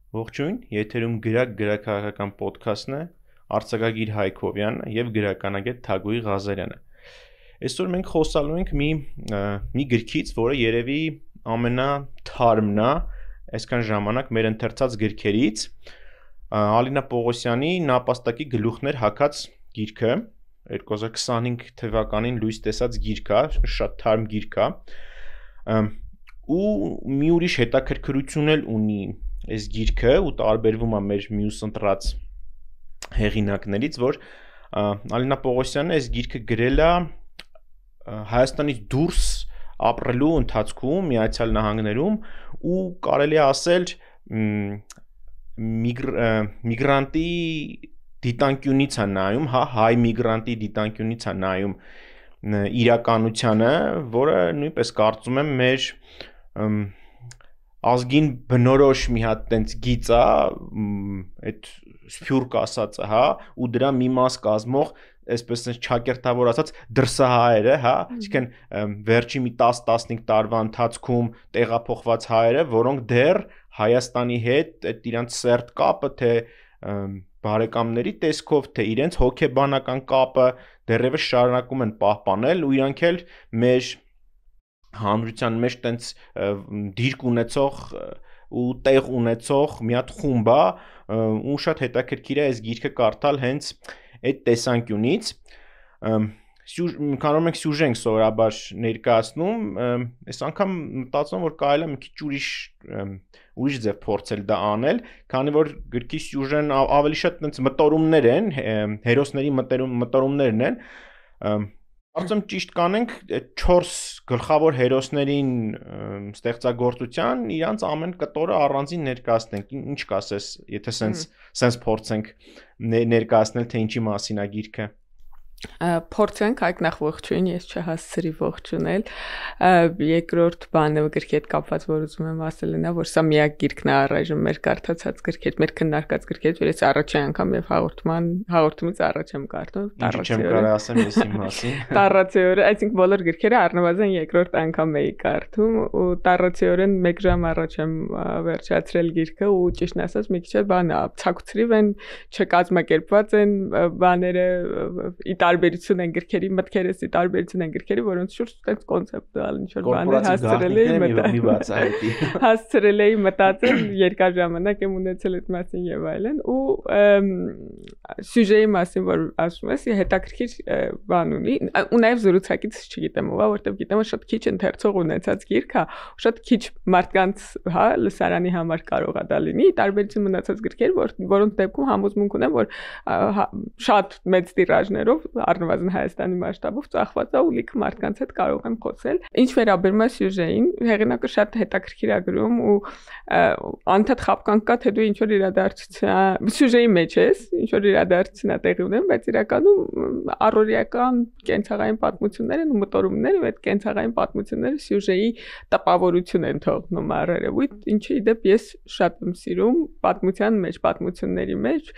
Ողջույն, եթերում գրակ գրաքաղաքական պոդքասթն է, արձակագիր Հայկ Հովյանը եւ գրականագետ Թագուհի Ղազարյանը։ Այսօր մենք խոսալու ենք մի գրքից, որը երևի ամենաթարմն է այսքան ժամանակ մեր ընթերցած գրքերից, Ալինա Պողոսյանի Նապաստակի գլուխներ հագած գիրքը, 2025 թվականին լույս տեսած գիրք է, շատ թարմ գիրք է, ու մի ուրիշ հետաքրքրություն էլ ունի այս գիրքը ու տարբերվում է մեր մյուս ընտրած հեղինակներից, որ Ալինա Պողոսյանը այս գիրքը գրել է Հայաստանից դուրս ապրելու ընթացքում Միացյալ Նահանգներում ու կարելի է ասել միգրանտի դիտանկյունից է նայում, հայ միգրանտի դիտանկյունից է նայում իրականությանը, որը նույնպես կարծում եմ մեր ազգին բնորոշ մի հատ տենց գիծ է, այդ սփյուռք ասածը, հա, ու դրա մի մաս կազմող, այսպես չակերտավոր ասած դրսահայերը, հա, այսինքն վերջի մի 10-15 տարվա ընթացքում տեղափոխված հայերը, որոնք դեռ Հայաստանի հետ այդ իրանց սերտ կապը, թե բարեկամների տեսքով, թե իրենց հոգեբանական կապը դեռևս շարունակում են պահպանել ու իրանք էլ մեր հանրության մեջ տենց դիրք ունեցող ու տեղ ունեցող մի հատ խումբ է ու շատ հետաքրքիր է այս գիրքը կարդալ հենց այդ տեսանկյունից քանոր մենք սյուժե ենք սովորաբար ներկայացնում այս անգամ մտածում որ կարելի է մի քիչ ուրիշ ձև փորձել դա անել քանի որ գրքի սյուժեն ավելի շատ տենց մտորումներ են հերոսների մտորումներն են Կարծում ճիշտ կանենք 4 գլխավոր հերոսներին ստեղծագործության իրանց ամեն կտորը առանձին ներկայացնենք ինչ կասես եթե սենց փորձենք ներկայացնել թե ինչի մասին է գիրքը Փորձենք այք նախ ողջույն ես չհասցրի ողջունել երկրորդ բանը գրքի հետ կապված որ ուզում եմ ասել նա որ սա միակ գիրքն է առայժմ մեր կարդացած գրքեր մեր քննարկած գրքեր որ ես առաջին անգամ եւ հաղորդումից առաջ եմ կարդում Չեմ կարող ասեմ ես իմ մասին Տառացիորեն այսինքն բոլոր գրքերը առնվազն երկրորդ անգամ էի կարդում ու տառացիորեն 1 ժամ առաջ եմ վերջացրել գիրքը ու ճիշտն ասած մի քիչ բան է ցակուցրիվ են չկազմակերպված են բաները տարբերություն են գրքերի մտքերս տարբերություն են գրքերի որոնց շուրջ այդպես կոնցեպտուալ ինչ որ բաներ հասցրել էի մտածել երկար ժամանակ եմ ունեցել այդ մասին եւ այլն ու սյուժեի մասին որ ասում ես հետաքրքիր բան ունի ու նաեւ զրուցակից չգիտեմ ով որտեվ գիտեմ որ շատ քիչ ընթերցող ունեցած գիրք է շատ քիչ մարդկանց հա լսարանի համար կարող է դա լինի տարբերություն մնացած գրքեր որոնց դեպքում համոզմունք ունեմ որ շատ մեծ տիրաժներով առնվազն Հայաստանի մասշտաբով ծախված է ու լիքը մարդկանց հետ կարող եմ խոսել։ Ինչ վերաբերում է սյուժեին, հեղինակը շատ հետաքրքիր է գրում ու անդադ խապկանք կա թե դու ինչ որ իրադարձություն սյուժեի մեջ ես, ինչ որ իրադարձություն է տեղի ունենում, բայց իրականում առօրեական կենցաղային պատմություններ են ու մտորումները այդ կենցաղային պատմությունները սյուժեի տպավորություն են թողնում առերևույթ, ինչի դեպ ես շատ եմ սիրում պատմության մեջ, պատմությունների մեջ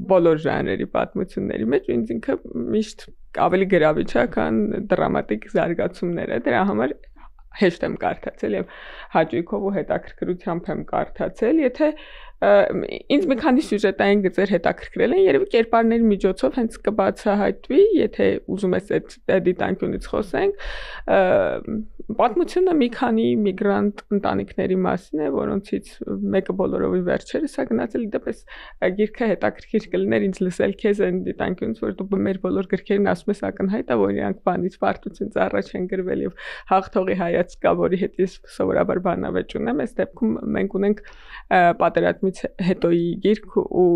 բոլոր ժանրերի պատմությունների մեջ ինձ ինքը միշտ ավելի գրավիչ է, քան դրամատիկ զարգացումները։ Դրա համար հեշտ եմ կարդացել եւ հաճույքով ու հետաքրքրությամբ եմ կարդացել, եթե ինձ մի քանի սյուժետային գծեր հետաքրքրել են, երևի կերպարների միջոցով հենց կբացահայտվի, եթե ուզում ես այդ դիտանկյունից խոսենք, պատմությունը մի քանի միգրանտ ընտանիքների մասին է, որոնցից մեկը բոլորովին վերջերս է գնացել, դեպս գիրքը հետաքրքիր կլիներ ինձ լսել քեզ այն դիտանկյունից, որ դու մեր բոլոր գրքերին ասում ես ակնհայտ է, որ իրանք բանից պարտությունից առաջ են գրվել եւ հաղթողի հայացք կա, որի հետ ես սովորաբար բանավեճ ունեմ, այս դեպքում մենք ունենք պատերազմից հետոյի գիրք ու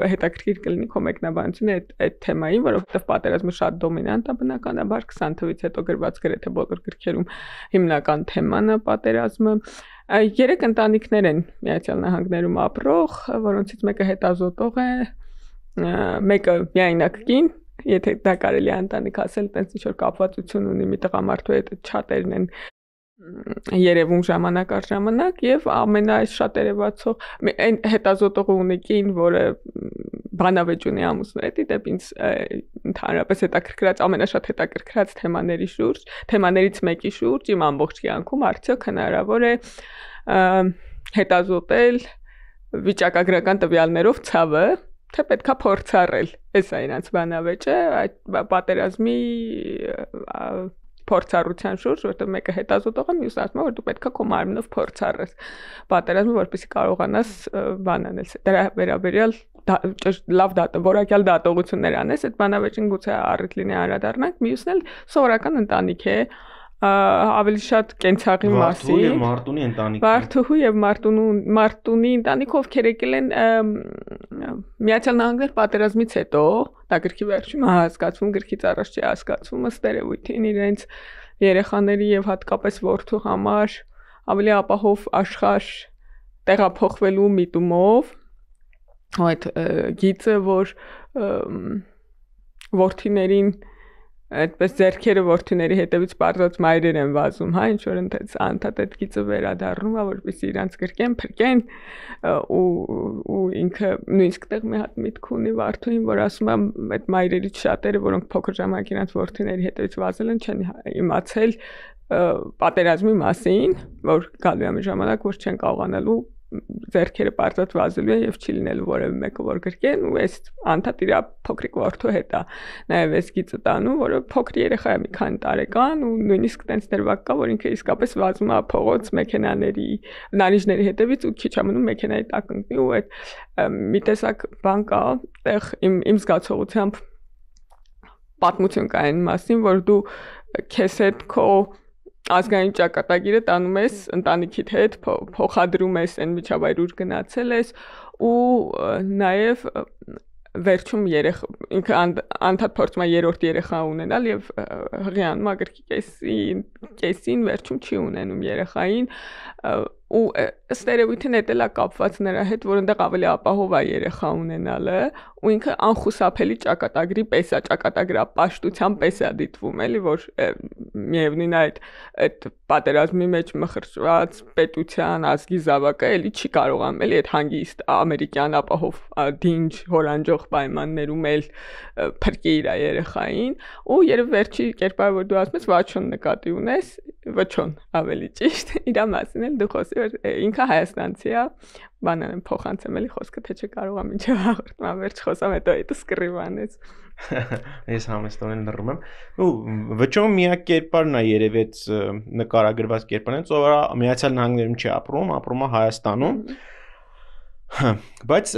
հետաքրքիր կլինի քո մեկնաբանությունը այդ թեմային, որովհետև պատերազմը շատ դոմինանտ է բնականաբար 20 թվականից հետո գրված գրեթե բոլոր գրքերում հիմնական թեման է պատերազմը 3 ընտանիքներ են Միացյալ Նահանգներում ապրող, որոնցից մեկը հետազոտող է, մեկը միայնակ կին, եթե դա կարելի է ընտանիք ասել, տենց ինչ որ կապվածություն ունի մի տղամարդու հետ չաթերն են երևում ժամանակ առ ժամանակ եւ ամենաշատ երևացող այն հետազոտողը ունի կին, որը բանավեճ ունի ամուսնու հետ, դեպ ինձ ընդհանրապես հետաքրքրած ամենաշատ հետաքրքրած թեմաներից մեկի շուրջ իմ ամբողջ կյանքում արդյոք հնարավոր է հետազոտել վիճակագրական տվյալներով ցավը, թե պետքա փորձառել։ Էս է իրանց բանավեճը, այդ պատերազմի փորձառության շուրջ, որտեղ մեկը հետազոտող է, մյուսը ասում է, որ դու պետքա քո մարմնով փորձառես պատերազմը, որպեսզի կարողանաս բան անել։ Դրա վերաբերյալ լավ որակյալ դատողություններ անես, այդ բանավեճին գուցե առիթ լինի անդրադառնանք, մյուսն էլ սովորական ընտանիք է, ավելի շատ կենցաղի մասին, Մարտունի ընտանիք։ Վարդուհու եւ Մարտունի ընտանիք, ովքեր եկել են Միացյալ Նահանգներ պատերազմից հետո, դա գրքի վերջում հասկացվում, գրքից առաջ չի հասկացվում, ըստ երևույթին իրենց երեխաների եւ հատկապես որդու համար ավելի ապահով աշխարհ տեղափոխվելու միտումով այդ գիծը, որ որդիներին այդպես ձերքերը որդիների հետևից բարձած մայրեր են վազում, հա, ինչ որ անդադ այդ գիծը վերադառնում է, որպեսզի իրանց գրկեն, փրկեն ու ինքը նույնիսկ տեղ մի հատ միտք ունի Վարդուհին, որ ասում է այդ մայրերից շատերը, որոնք փոքր ժամանակ իրանց որդիների հետևից վազել են, չեն իմացել պատերազմի մասին, որ գալու է մի ժամանակ, որ չեն կարողանալու ձերքերը բարձած վազելու են եւ չի լինելու որևէ մեկը որ գրկեն ու այս անդադ իր փոքրիկ որդու հետ է նաեւ այս գիծը տանում, որը փոքր երեխա է մի քանի տարեկան ու նույնիսկ տենց դերվակ կա, որ ինքը իսկապես վազում է փողոց մեքենաների, նարինջների հետևից ու քիչ ամնում մեքենայի տակ ընկնի ու այդ մի տեսակ բան կա, այդտեղ իմ զգացողությամբ պատմություն կա այն մասին, որ դու քեզ հետ քո ազգային ճակատագիրը տանում ես ընտանիքիդ հետ, փոխադրում ես այն միջավայր ուր գնացել ես ու նաև վերջում ինքը անդադ փորձում է երրորդ երեխա ունենալ եւ հղիանում ագրքի կեսին վերջում չի ունենում երեխային ու ըստ երևույթին դա կապված նրա հետ, որ այնտեղ ավելի ապահով է երեխա ունենալը ու ինքը անխուսափելի ճակատագրի պես է, ճակատագրապաշտության պես է դիտվում, էլի որ միևնույն այդ պատերազմի մեջ մխրճված պետության ազգի զավակը էլի չի կարողանում էլի այդ հանգիստ ամերիկյան ապահով դինջ հորանջող պայմաններում էլ փրկի իր երեխային ու երբ վերջի կերպարը որ դու ասում ես վաչոն նկատի ունես, վչոն ավելի ճիշտ, իր մասին էլ դու խոսի որ ինքը հայաստանցի է, բանան եմ փոխանցեմ էլի խոսքը թե չկարողա մինչև հաղորդման վերջ խոսամ, հետո այդ սկրիվանից Ես համեստորեն լռում եմ ու վճոն միակ կերպարն է երևի այդ նկարագրված կերպարն է, ով Միացյալ Նահանգներում չի ապրում է Հայաստանում բայց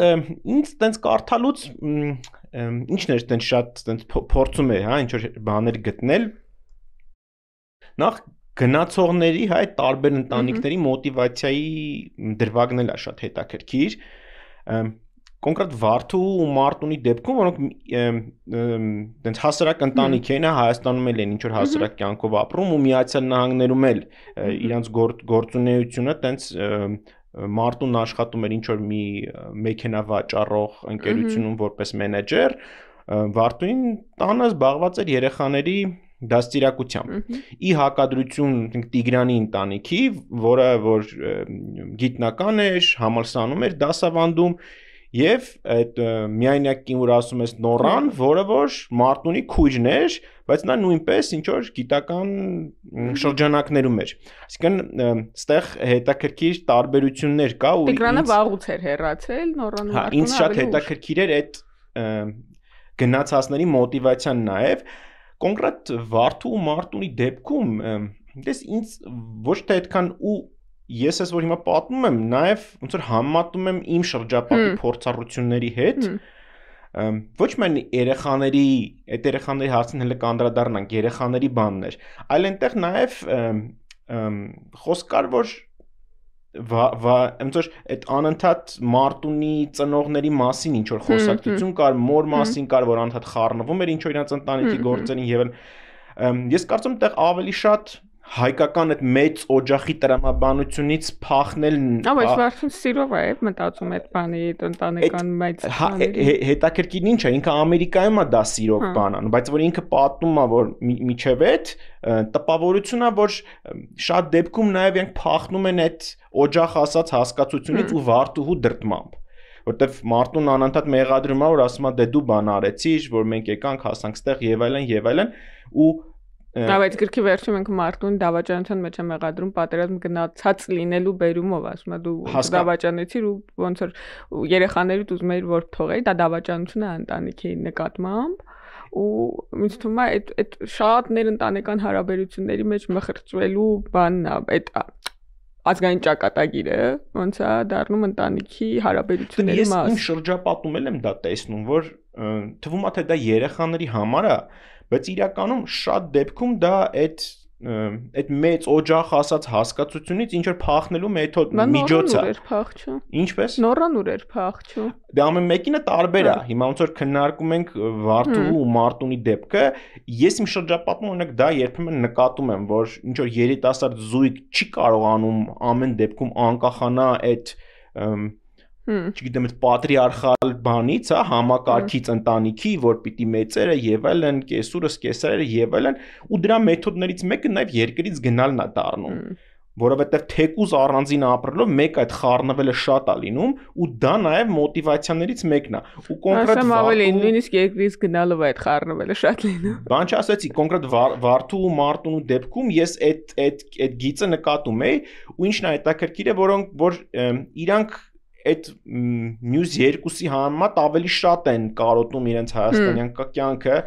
ինձ տենց կարդալուց ինչն էր տենց շատ տենց փորձում էր, հա, ինչ որ բաներ գտնել նախ գնացողների հայ տարբեր ընտանիքների մոտիվացիայի դրվագն էլ է շատ հետաքրքիր կոնկրետ Վարդու ու Մարտունի դեպքում որոնք տենց հասարակ ընտանիք են Հայաստանում էլ են ինչ որ հասարակ կյանքով ապրում ու Միացյալ Նահանգներում էլ իրանց գործունեությունը տենց Մարտունն աշխատում էր ինչ որ մի մեքենա վաճառող ընկերությունում որպես մենեջեր Վարդուին տանը զբաղված էր երեխաների դաստիարակությամբ ի հակադրություն Տիգրանի ընտանիքի որը որ գիտնական էր համալսանում էր դասավանդում եւ այդ միայնակին որ ասում ես Նորան որը որ Մարտունի քույրն էր բայց նա նույնպես ինչ որ գիտական շրջանակներում էր այսինքն այստեղ հետաքրքիր տարբերություններ կա ու Տիգրանը վաղուց էր հեռացել Նորան Մարտունը ինձ շատ հետաքրքիր էր այդ գնացածների մոտիվացիան նաեւ կոնկրետ Վարդու ու Մարտունի դեպքում դες ինձ ոչ թե այդքան ու ես ես որ հիմա պատմում եմ նաև ոնց որ համեմատում եմ իմ շրջապատի փորձառությունների հետ ոչ միայն երեխաների այդ երեխաների հարցին հենց կանդրադառնանք երեխաների բանն էր այլ այնտեղ նաև խոսք կար որ ոնց որ այդ անընդհատ Մարտունի ծնողների մասին ինչ որ խոսակցություն կար մոր մասին կար որ անընդհատ խառնվում էր ինչ որ իրանց ընտանիքի գործերին եւ ես կարծում եմ այդտեղ ավելի շատ հայկական այդ մեծ օջախի տրամաբանությունից փախնել բայց Վարդուն սիրով է մտածում այդ բանի ընտանեկան մեծ հետաքրքիրն ինչ է ինքը Ամերիկայում է դա սիրով բան անում բայց որ ինքը պատմում է որ միջև այդ տպավորությունն է որ շատ դեպքում նաև իրենք փախնում են այդ օջախ ասած հասկացությունից ու Վարդուհու դրտմամբ որտեվ Մարտուն անընդհատ մեղադրում է որ ասում է դե դու բան արեցիր որ մենք եկանք հասանք ստեղ եւ այլն ու Բայց գրքի վերջում մենք մարդուն դավաճանության մեջ եմ եղադրում պատերազմ գնացած լինելու բերումով, ասում եմ դու դավաճանեցիր ու ոնց որ երեխաներիդ ուզում էիր որ թողեի, դա դավաճանություն է ընտանիքի նկատմամբ ու ինձ թվում է այդ շատ ներընտանեկան հարաբերությունների մեջ մխրճվելու բանն է, այդ ազգային ճակատագիրը ոնց է դառնում ընտանիքի հարաբերությունների մաս։ Ես իմ շրջապատում եմ դա տեսնում, որ թվում է թե դա երեխաների համար է, բայց իրականում շատ դեպքում դա այդ մեծ օջախ ասած հասկացությունից ինչ որ փախնելու մեթոդ միջոց է։ Ինչպես։ Նորանուր էր փախչում։ Դա ամեն մեկինը տարբեր է։ Հիմա ոնց որ քննարկում ենք Վարդու ու Մարտունի դեպքը, ես իմ շրջապատում օրինակ դա երբեմն նկատում եմ, որ ինչ որ երիտասարդ զույգ չի կարողանում ամեն դեպքում անկախանա այդ չգիտեմ այդ պատրիարխալ բանից, հա, համակարգից ընտանիքի, որ պիտի մեծերը եւ այլն, կեսուրս, կեսարերը եւ այլն, ու դրա մեթոդներից մեկը նաեւ երկրից գնալն է դառնում, որովհետեւ թեկուզ առանձին ապրելով մեկ այդ խառնվելը շատ է լինում, ու դա նաեւ մոտիվացիաներից մեկն է, ու կոնկրետ ավելի նույնիսկ երկրից գնալով այդ խառնվելը շատ լինում։ Բան չասեցի, կոնկրետ Վարդու ու Մարտունու դեպքում ես այդ գիծը նկատում էի, ու ինչն է հետաքրքիր է, որ իրանք այդ մյուս երկուսի համեմատ ավելի շատ են կարոտում իրենց հայաստանյան կյանքը,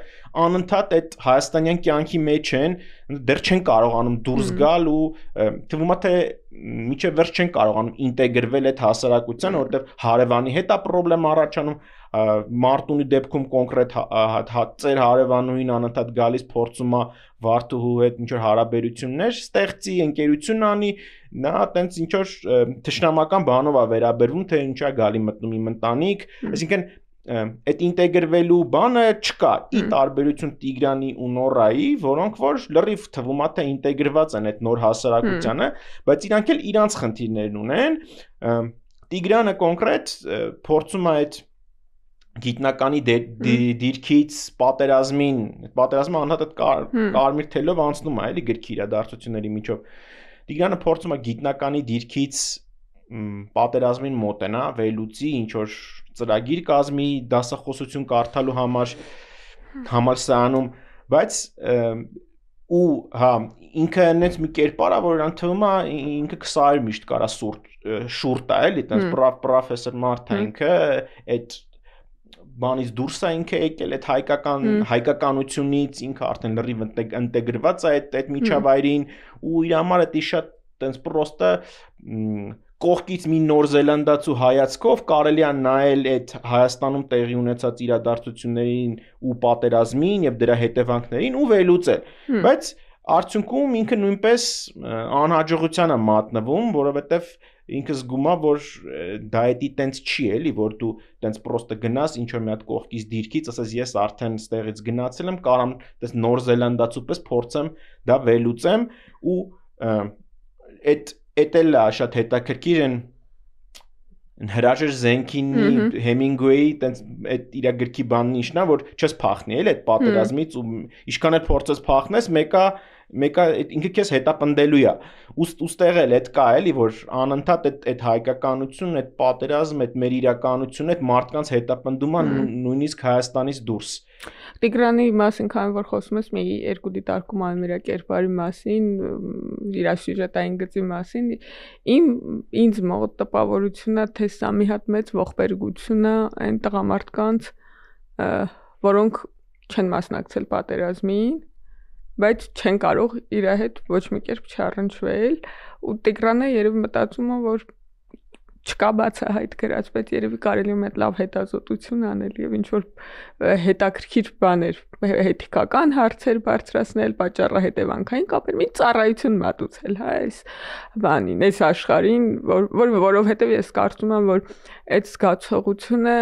անընդհատ այդ հայաստանյան կյանքի մեջ են, դեռ չեն կարողանում դուրս գալ ու թվում է թե մինչև վերջ չեն կարողանում ինտեգրվել այդ հասարակության, որովհետև հարևանի հետ է խնդրեմ առաջանում, Մարտունի դեպքում կոնկրետ ծեր հարևանուհին անընդհատ գալիս փորձում է Վարդուհու հետ ինչ որ հարաբերություններ ստեղծի, ընկերություն անի, նա այտենց ինչ որ թշնամական բանով է վերաբերվում, թե ինչա գալի մտնում իմ ընտանիք, այսինքն այդ ինտեգրվելու բանը չկա, ի տարբերություն Տիգրանի ու Նորայի, որոնք որ լրիվ թվում է թե ինտեգրված են այդ նոր հասարակությանը, բայց իրանք էլ իրանց խնդիրներն ունեն, Տիգրանը կոնկրետ փորձում է այդ գիտնականի դիրքից պատերազմը անհատ կարմիր թելով անցնում է, էլի գրքի իրադարձությունների միջով։ Տիգրանը փորձում է գիտնականի դիրքից պատերազմին մոտենա, վերլուծի, ինչ որ ծրագիր կազմի դասախոսություն կարդալու համալսարանում, բայց ու հա ինքը այնպես մի կերպար է, որ իրան թվում է ինքը 20 միշտ կարա շուրտ է, էլի, այտենց պրոֆեսոր Մարթա ինքը այդ բանից դուրս է ինքը եկել այդ հայկականությունից, ինքը արդեն լրիվ ինտեգրված է այդ միջավայրին ու իր համար դա շատ տենց պրոստը կողքից մի Նոր Զելանդացու հայացքով կարելի է նայել այդ Հայաստանում տեղի ունեցած իրադարձություններին ու պատերազմին եւ դրա հետևանքներին ու վերլուծել, բայց արդյունքում ինքը նույնպես անհաջողության է մատնվում, որովհետեւ ինքը զգում է, որ դա էդի տենց չի էլի, որ դու տենց պրոստը գնաս ինչ որ մի հատ կողքից դիրքից, ասես ես արդեն ստեղից գնացել եմ, կարամ տես Նոր Զելանդացու պես փորձեմ դա վերլուծեմ ու այդ էլ է շատ հետաքրքիր են հրաժեշտ Զենքինի Հեմինգուեյի տենց այդ իր գրքի բանն ինչն է, որ չես փախնի էլ այդ պատերազմից ու ինչքան էլ փորձես փախնես, մեկը ինքը քեզ հետապնդելու է։ Ուստեղ էլ այդ կա էլի, որ անընդհատ այդ հայկականություն, այդ պատերազմ, այդ մեր իրականությունը, այդ մարդկանց հետապնդումը նույնիսկ Հայաստանից դուրս։ Տիգրանի մասին, քանի որ խոսում ես մի երկու դիտարկում անում իր կերպարի մասին, իր սյուժետային գծի մասին, ինձ մոտ տպավորությունն է, թե սա մի հատ մեծ ողբերգություն է այն տղամարդկանց, որոնք չեն մասնակցել պատերազմին, բայց չեն կարող իր հետ ոչ մի կերպ չառնչվել ու Տիգրանը երևի մտածում է, որ չկա բացահայտ գրած, բայց երևի կարելի է մեծ լավ հետազոտություն անել եւ ինչ որ հետաքրքիր բաներ, էթիկական հարցեր բարձրացնել, պատճառահետևանքային կապեր, մի ծառայություն մատուցել, հա, այս բանին, այս աշխարհին, որովհետեւ ես կարծում եմ, որ այդ զգացողությունը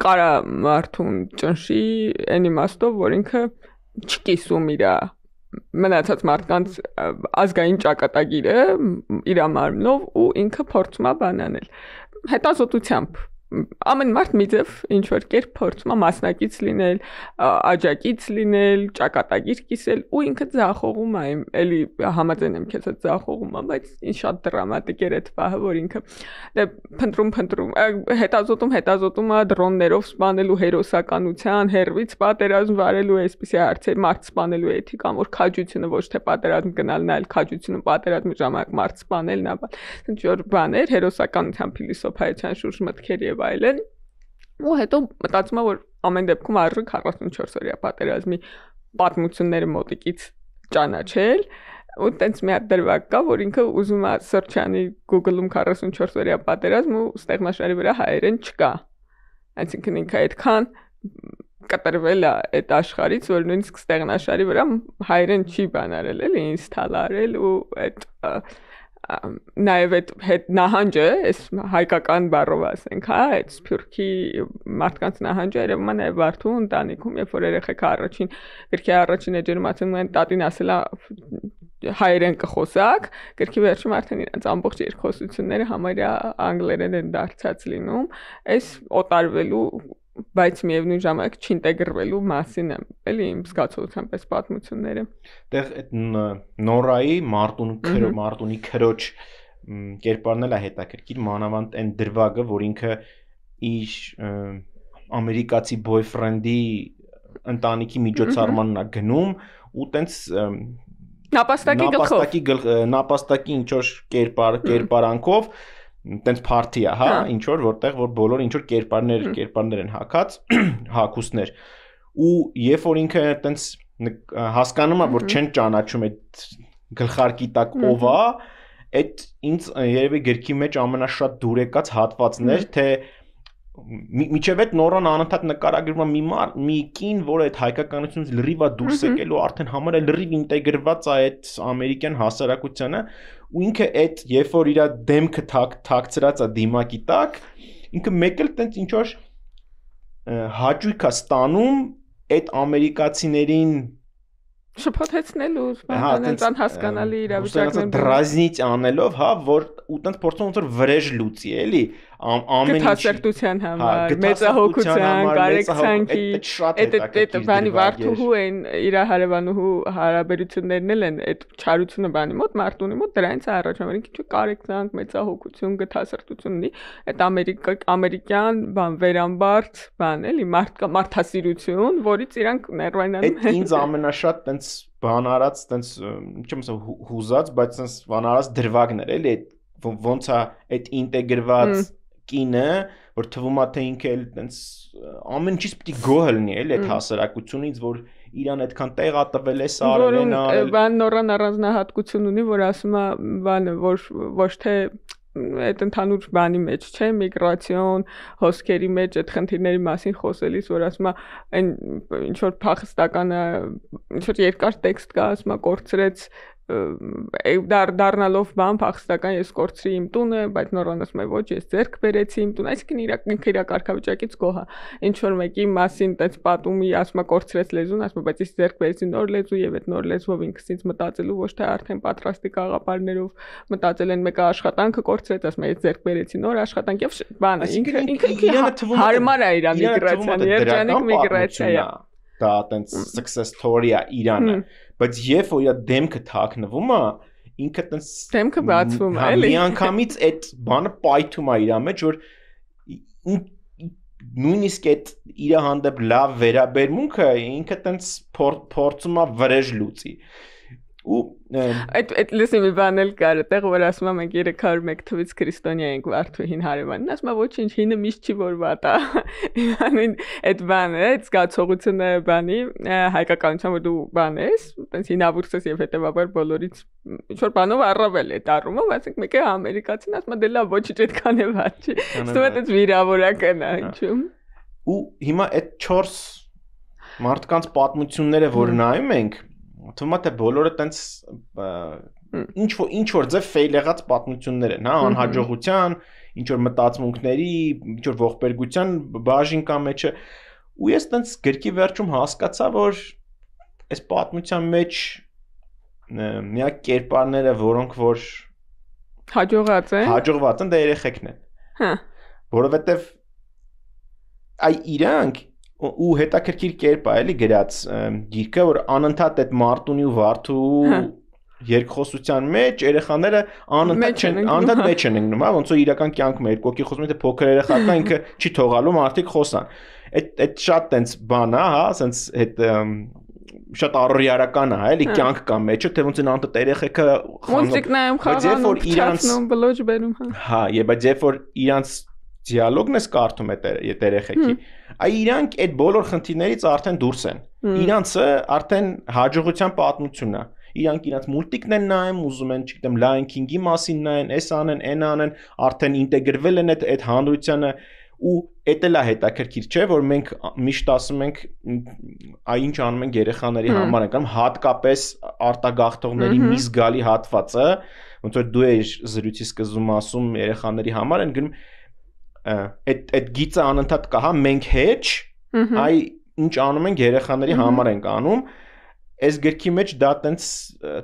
կարա մարդուն ճնշի այն իմաստով, որ ինքը չկիսում իր մնացած մարդկանց ազգային ճակատագիրը իր մարմնով ու ինքը փորձում է բան անել հետազոտությամբ ամեն մարդ մի ձև ինչ որ կերպ փորձում է մասնակից լինել, աջակից լինել, ճակատագիր կիսել ու ինքը ձախողում է, էլի համաձայն եմ քեզ հետ ձախողում է, բայց ինչ շատ դրամատիկ էր այդ պահը, որ ինքը դե փնտրում հետազոտում է դրոններով սպանելու հերոսականության, հերվից պատերազմ վարելու այսպիսի հարցեր, մարդ սպանելու էթիկ, կամ որ քաջությունը ոչ թե պատերազմ գնալն է, այլ քաջությունը պատերազմի ժամանակ մարդ սպանելն է, ինչ որ բաներ, հերոսականության փիլիսոփայության շուրջ մտքեր եւ այլն, ու հետո մտածում եմ, որ ամեն դեպքում արժի 44-օրյա պատերազմի պատմությունները մոտիկից ճանաչել, ու տենց մի հատ դրվագ կա, որ ինքը ուզում է սրճանի Google-ում 44-օրյա պատերազմ ու ստեղնաշարի վրա հայերեն չկա, այսինքն ինքը այդքան կտրվել է այդ աշխարհից, որ նույնիսկ ստեղնաշարի վրա հայերեն չի բանարել, էլի ինստալ արել ու այդ նաև այդ նահանջը, այս հայկական բառով ասենք, հա, այդ սփյուռքի մարդկանց նահանջը երևում է նաև Վարդու ընտանիքում, երբ որ երեխեքը գրքի առաջին էջերում ասում են տատին ասել է հայերեն կխոսակ, գրքի վերջում արդեն իրենց ամբողջ երկխոսությունները համարյա անգլերեն են դարձած լինում, այս օտարվելու բայց միևնույն ժամանակ չինտեգրվելու մասին եմ, էլի իմ զգացողությամբ այս պատմությունները։ Դեռ այդ Նորայի Մարտունի քրոջ կերպարն էլ է հետաքրքիր, մանավանդ այն դրվագը, որ ինքը իր ամերիկացի բոյֆրենդի ընտանիքի միջոցառմանն է գնում ու տենց նապաստակի ինչ որ կերպարանքով տենց party է, հա, ինչ որ որտեղ որ բոլոր ինչ որ կերպարներ են հակած, հակուստներ։ Ու երբ որ ինքը տենց հասկանում է, որ չեն ճանաչում այդ գլխարկի տակ ով է, այդ ինձ երևի գրքի մեջ ամենաշատ դուր եկած հատվածն էր, թե միջև այդ նորան անընդհատ նկարագրվում է մի կին, որ այդ հայկականությունից լրիվ է դուրս եկել ու արդեն համարը լրիվ ինտեգրված է այդ ամերիկյան հասարակությանը ու ինքը այդ երբ որ իր դեմքը թաքցրած է դիմակի տակ ինքը մեկ էլ տենց ինչ որ հաճույք է ստանում այդ ամերիկացիներին շփոթեցնելու, բանանցան հասկանալի իրավիճակներ դրազնիչ անելով, հա, որ ու տենց փորձում ոնց որ վրեժ լուծի, էլի, ամեն ինչ գթասերտության համար, մեծահոգության, կարեկցանքի, այդ բանի Վարդուհու են իր հարևանուհու հարաբերություններն են, այդ չարությունը բանի մոտ, Մարտունի մոտ դրանից է առաջանում, ինչ կարեկցանք, մեծահոգություն, գթասերտություն ունի, այդ ամերիկյան բան վերամբարձ բան, էլի, մարդասիրություն, որից իրանք ներվայնանում են։ Այդ ինձ ամենաշատ տենց բան արած, տենց չեմ ասա հուզած, բայց տենց բան արած դրվագներ, էլի, ոնց է այդ ինտեգրված կինը, որ թվում է թե ինքը էլ տենց ամեն ինչից պիտի գոհ լինի, էլի, այդ հասարակությունից, որ իրան այդքան տեղ է տվել է սարել են արել։ Բան նորան առանձնահատկություն ունի, որ ասում է, բանը, որ ոչ թե այդ ընդհանուր բանի մեջ, չէ, միգրացիոն, հոսքերի մեջ այդ խնդիրների մասին խոսելիս, որ ասում է, այն ինչ որ փախստականը, ինչ որ երկար տեքստ կա, ասում է, կորցրեց դառնալով բան փախստական ես կորցրի իմ տունը, բայց նորան ասում եմ ոչ, ես ձեռք բերեցի իմ տունը, այսինքն իր կարգավիճակից գոհ է։ Ինչ որ մեկի մասին տես պատումի, ասում է կորցրեց լեզուն, ասում է բայց ես ձեռք բերեցի նոր լեզու եւ այդ նոր լեզվով ինքս ինձ մտածելու ոչ թե արդեն պատրաստի գաղափարներով մտածել են մեկը աշխատանքը կորցրեց, ասում է ես ձեռք բերեցի նոր աշխատանք եւ բանը ինքը հարմար է իր միգրացիան, երջանիկ միգրացիա է։ Դա տենց success story է Իրանը, բայց երբ որ իր դեմքը թաքնվում է, ինքը տենց դեմքը բացվում է, էլի։ Մի անգամից այդ բանը պայթում է իր մեջ, որ նույնիսկ այդ իր հանդեպ լավ վերաբերմունքը ինքը տենց փորձում է վրեժ լուծի։ Ու այդ լսի մի բան էլ կար, այդտեղ որ ասում եմ մենք 301 թվից քրիստոնյա ենք Վարդուհին հարևանին, ասում եմ ոչինչ, հինը միշտ չի որ վատ է։ Իմանին այդ բանը, այդ զգացողությունը բանի հայկականության որ դու բան ես, տենց հինավուրց ես եւ հետեւաբար բոլորից ինչ որ բանով առավել է դառնում, ասենք մեկը ամերիկացին ասում է դե լավ ոչինչ այդքան է վատ չի։ Ստու այդ վիրավորական է, ինչու՞։ Ու հիմա այդ 4 մարդկանց պատմությունները որ նայում ենք թվում է թե բոլորը տենց ինչ որ ձև ֆեյլ եղած պատմություններ են, հա, անհաջողության, ինչ որ մտածմունքների, ինչ որ ողբերգության բաժին կա մեջը, ու ես տենց գրքի վերջում հասկացա, որ այս պատմության մեջ միակ կերպարները, որոնք որ հաջողված են, դա երեխեքն են։ Հա։ Որովհետև այ իրանք ու հետաքրքիր կերպ է էլի գրած գիրքը, որ անընդհատ այդ Մարտունի ու Վարդու երկխոսության մեջ երեխաները անընդհատ մեջ են ընկնում, հա, ոնց որ իրական կյանքում երկու հոգի խոսում են, թե փոքր երեխա կա, ինքը չի թողալու մարդիկ խոսան։ Այդ շատ տենց բան է, հա, ասենց այդ շատ առօրյական է, էլի կյանք կա մեջը, թե ոնց են անընդհատ երեխեքը մուզիկ նայում խաղանում, փչացնում, բլոջ բերում, հա, բայց երբ որ իրանց դիալոգն ես կարդում այդ երեխեքի, այ իրանք այդ բոլոր խնդիրներից արդեն դուրս են։ Իրանցը արդեն հաջողության պատմությունն է։ Իրանք իրաց մուլտիկն են նայում, ուզում են, չգիտեմ, Lion King-ի մասին նայեն, էս անեն, այն անեն, արդեն ինտեգրվել են այդ հանրությանը ու էդ էլ է հետաքրքիր, չէ, որ մենք միշտ ասում ենք այ ինչ անում ենք երեխաների համար, կամ հատկապես արտագաղթողների մի զգալի հատվածը, ոնց որ դու ես զրույցի սկզբում ասում երեխաների համար են գնում այդ գիծը անընդհատ կա, հա, մենք հեչ, այ ինչ անում ենք երեխաների համար ենք անում, այս գրքի մեջ դա տենց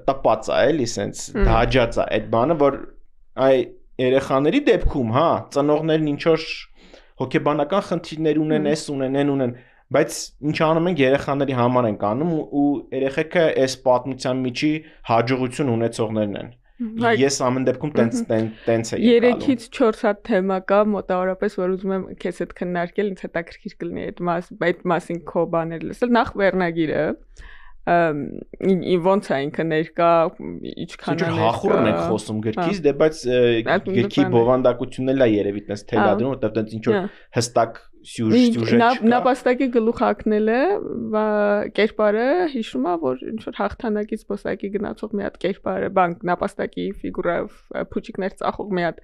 տպած է, էլի, սենց հաջած է այդ բանը, որ այ երեխաների դեպքում, հա, ծնողներն ինչ որ հոգեբանական խնդիրներ ունեն, էս ունեն, այն ունեն, բայց ինչ անում ենք երեխաների համար ենք անում ու երեխեքը այս պատմության միջի հաջողություն ունեցողներն են։ Ես ամեն դեպքում տենց է եկալու։ 3-ից 4 հատ թեմա կա մոտավորապես, որ ուզում եմ քեզ հետ քննարկել, ինձ հետաքրքիր կլինի այդ մասին քո բաներ լսել։ Նախ վերնագիրը ոնց է ինքը ներկա, ինչքան է ներկա։ Հախուռն ենք խոսում գրքից, դե բայց գրքի բովանդակությունն էլ է երևի տես թելադրում, որտեղ տենց ինչ որ հստակ սյուժետ չկա։ Նապաստակի գլուխ հագնելը կերպարը հիշում է, որ ինչ որ հաղթանակից զբոսայգի գնացող մի հատ կերպարը, բանկ նապաստակի ֆիգուրայով փուչիկներ ծախող մի հատ